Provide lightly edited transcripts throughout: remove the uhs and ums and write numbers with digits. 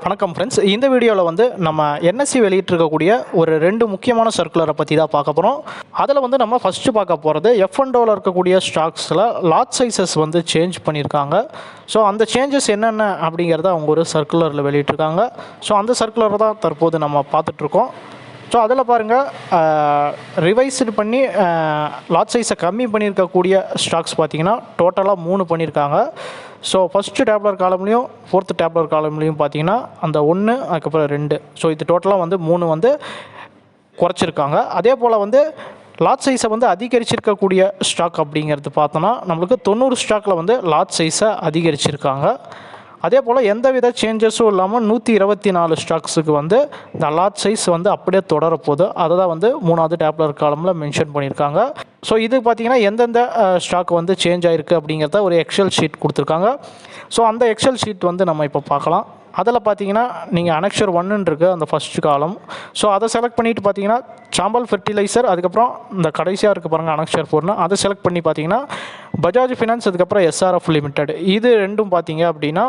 வணக்கம் ஃப்ரெண்ட்ஸ். இந்த வீடியோவில் வந்து நம்ம என்எஸ்சி வெளியிட்டிருக்கக்கூடிய ஒரு 2 முக்கியமான சர்க்குலரை பற்றி தான் பார்க்க போகிறோம். அதில் வந்து நம்ம ஃபஸ்ட்டு பார்க்க போகிறது F&Oவில் இருக்கக்கூடிய ஸ்டாக்ஸில் லாட் சைஸஸ் வந்து சேஞ்ச் பண்ணியிருக்காங்க. ஸோ அந்த சேஞ்சஸ் என்னென்ன அப்படிங்கிறத அவங்க ஒரு சர்க்குலரில் வெளியிட்டிருக்காங்க. ஸோ அந்த சர்க்குலரை தான் தற்போது நம்ம பார்த்துட்ருக்கோம். ஸோ அதில் பாருங்கள், ரிவைஸ்டு பண்ணி லாட் சைஸை கம்மி பண்ணியிருக்கக்கூடிய ஸ்டாக்ஸ் பார்த்திங்கன்னா டோட்டலாக 3 பண்ணியிருக்காங்க. ஸோ ஃபஸ்ட்டு டேப்லர் காலம்லேயும் 4th டேப்லர் காலம்லேயும் பார்த்தீங்கன்னா அந்த 1 அதுக்கப்புறம் 2. ஸோ இது டோட்டலாக வந்து 3 வந்து குறைச்சிருக்காங்க. அதே போல் வந்து லாட் சைஸை வந்து அதிகரிச்சிருக்கக்கூடிய ஸ்டாக் அப்படிங்கிறது பார்த்தோன்னா நம்மளுக்கு 90 ஸ்டாக்கில் வந்து லாட் சைஸை அதிகரிச்சிருக்காங்க. அதே போல் எந்தவித சேஞ்சஸும் இல்லாமல் 124 ஸ்டாக்ஸுக்கு வந்து இந்த லாட் சைஸ் வந்து அப்படியே தொடரப்போகுது. அதை தான் வந்து 3வது டேப்லர் காலமில் மென்ஷன் பண்ணியிருக்காங்க. ஸோ இது பார்த்திங்கன்னா எந்தெந்த ஸ்டாக் வந்து சேஞ்ச் ஆகிருக்கு அப்படிங்கிறத ஒரு எக்ஸல் ஷீட் கொடுத்துருக்காங்க. ஸோ அந்த எக்ஸல் ஷீட் வந்து நம்ம இப்போ பார்க்கலாம். அதில் பார்த்தீங்கன்னா நீங்கள் அனெக்ஷர் 1 இருக்குது அந்த ஃபஸ்ட்டு காலம். ஸோ அதை செலக்ட் பண்ணிவிட்டு பார்த்தீங்கன்னா சாம்பல் ஃபெர்டிலைசர், அதுக்கப்புறம் இந்த கடைசியாக இருக்குது பாருங்கள் அனெக்ஷர் 4, அதை செலக்ட் பண்ணி பார்த்தீங்கன்னா பஜாஜ் ஃபினான்ஸ், அதுக்கப்புறம் SRF லிமிடெட், இது ரெண்டும் பார்த்தீங்க அப்படின்னா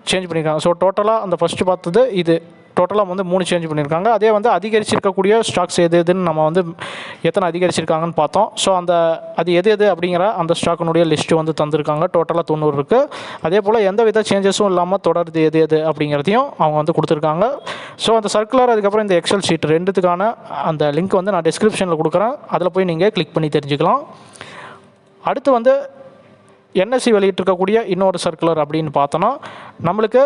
சேஞ்ச் பண்ணியிருக்காங்க. ஸோ டோட்டலாக அந்த ஃபஸ்ட்டு பார்த்தது இது டோட்டலாக வந்து 3 சேஞ்ச் பண்ணியிருக்காங்க. அதே வந்து அதிகரிச்சிருக்கக்கூடிய ஸ்டாக்ஸ் எதுன்னு நம்ம வந்து எத்தனை அதிகரிச்சிருக்காங்கன்னு பார்த்தோம். ஸோ அது எது அப்படிங்கிற அந்த ஸ்டாக்கினுடைய லிஸ்ட்டு வந்து தந்திருக்காங்க. டோட்டலாக 90 இருக்குது. அதே போல் எந்த வித சேஞ்சஸும் இல்லாமல் தொடருது எது அப்படிங்கிறதையும் அவங்க வந்து கொடுத்துருக்காங்க. ஸோ அந்த சர்க்குலர் அதுக்கப்புறம் இந்த எக்ஸல் ஷீட் 2த்துக்கான அந்த லிங்க் வந்து நான் டிஸ்கிரிப்ஷனில் கொடுக்குறேன். அதில் போய் நீங்கள் கிளிக் பண்ணி தெரிஞ்சுக்கலாம். அடுத்து வந்து என்எஸ்சி வெளியிட்டிருக்கக்கூடிய இன்னொரு சர்க்குலர் அப்படின்னு பார்த்தோன்னா நம்மளுக்கு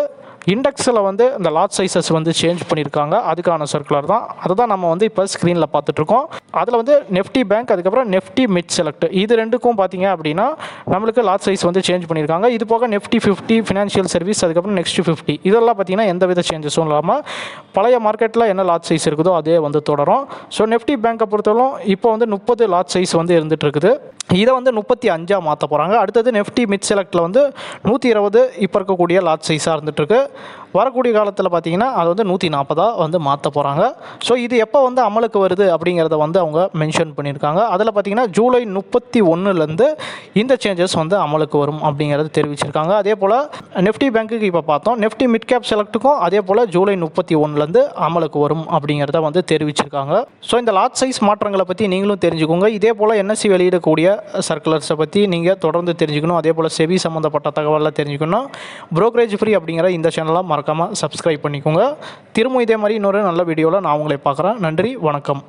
இண்டெக்ஸில் வந்து இந்த லாட் சைஸஸ் வந்து சேஞ்ச் பண்ணியிருக்காங்க. அதுக்கான சர்க்குலர் தான். அதை தான் நம்ம வந்து இப்போ ஸ்க்ரீனில் பார்த்துட்ருக்கோம். அதில் வந்து நெஃப்டி பேங்க், அதுக்கப்புறம் நெஃப்டி மிட் செலக்ட், இது ரெண்டுக்கும் பார்த்தீங்க அப்படின்னா நம்மளுக்கு லாட் சைஸ் வந்து சேஞ்ச் பண்ணியிருக்காங்க. இது போக நெஃப்டி 50 ஃபினான்ஷியல் சர்வீஸ், அதுக்கப்புறம் நெக்ஸ்ட் 50, இதெல்லாம் பார்த்தீங்கன்னா எந்த வித சேஞ்சஸும் இல்லாமல் பழைய மார்க்கெட்டில் என்ன லாட் சைஸ் இருக்குதோ அதே வந்து தொடரும். ஸோ நெஃப்டி பேங்க்கை பொறுத்தவரைக்கும் இப்போ வந்து 30 லாட் சைஸ் வந்து இருந்துகிட்டு இருக்குது. இதை வந்து 35 மாற்ற போகிறாங்க. அடுத்தது நெஃப்டி மிட் செலக்டில் வந்து 120 இப்போ இருக்கக்கூடிய லாட் சைஸாக இருந்துகிட்ருக்கு. வரக்கூடிய காலத்தில் பார்த்தீங்கன்னா அது வந்து 140 வந்து மாற்ற போகிறாங்க. ஸோ இது எப்போ வந்து அமலுக்கு வருது அப்படிங்கிறத வந்து அவங்க மென்ஷன் பண்ணியிருக்காங்க. அதில் பார்த்தீங்கன்னா ஜூலை 31 இந்த சேஞ்சஸ் வந்து அமலுக்கு வரும் அப்படிங்கிறது தெரிவிச்சிருக்காங்க. அதே போல் நெஃப்டி பேங்க்குக்கு இப்போ பார்த்தோம், நெஃப்டி மிட் கேப் செலக்ட்டுக்கும் அதே போல் ஜூலை 31 அமலுக்கு வரும் அப்படிங்கிறத வந்து தெரிவிச்சிருக்காங்க. ஸோ இந்த லாட் சைஸ் மாற்றங்களை பற்றி நீங்களும் தெரிஞ்சுக்கோங்க. இதே போல் என்எஸ்சி வெளியிடக்கூடிய சர்க்குலர்ஸை பற்றி நீங்கள் தொடர்ந்து தெரிஞ்சுக்கணும். அதே போல் செபி சம்மந்தப்பட்ட தகவலாம் தெரிஞ்சுக்கணும். புரோக்கரேஜ் ஃப்ரீ அப்படிங்கிற இந்த சேனலை மறக்காமல் சப்ஸ்கிரைப் பண்ணிக்கோங்க. திரும்ப இதே மாதிரி இன்னொரு நல்ல வீடியோவில் நான் உங்களை பார்க்குறேன். நன்றி, வணக்கம்.